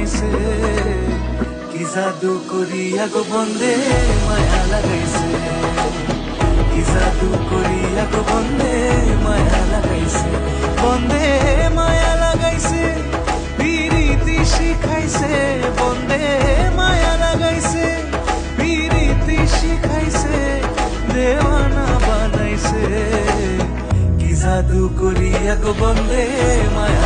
বানাইছে কি জাদু করিয়া গো বন্দে মায়া লাগাইছে কি জাদু করিয়া গো বন্দে মায়া লাগাইছে বন্দে মায়া লাগাইছে পিরিতি শিখাইছে বন্দে মায়া লাগাইছে পিরিতি শিখাইছে দেওয়ানা বানাইছে কি জাদু করিয়া গো বন্দে মায়া